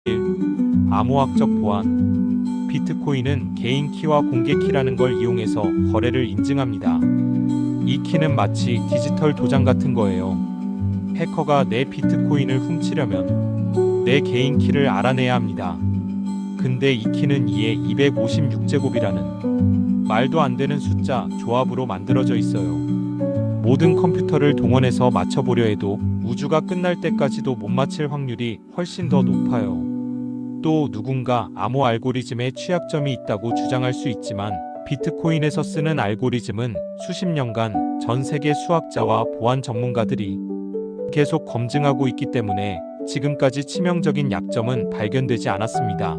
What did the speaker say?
1. 암호학적 보안. 비트코인은 개인 키와 공개 키라는 걸 이용해서 거래를 인증합니다. 이 키는 마치 디지털 도장 같은 거예요. 해커가 내 비트코인을 훔치려면 내 개인 키를 알아내야 합니다. 근데 이 키는 2의 256제곱이라는 말도 안 되는 숫자 조합으로 만들어져 있어요. 모든 컴퓨터를 동원해서 맞춰보려 해도 우주가 끝날 때까지도 못 맞힐 확률이 훨씬 더 높아요. 또 누군가 암호 알고리즘에 취약점이 있다고 주장할 수 있지만 비트코인에서 쓰는 알고리즘은 수십 년간 전 세계 수학자와 보안 전문가들이 계속 검증하고 있기 때문에 지금까지 치명적인 약점은 발견되지 않았습니다.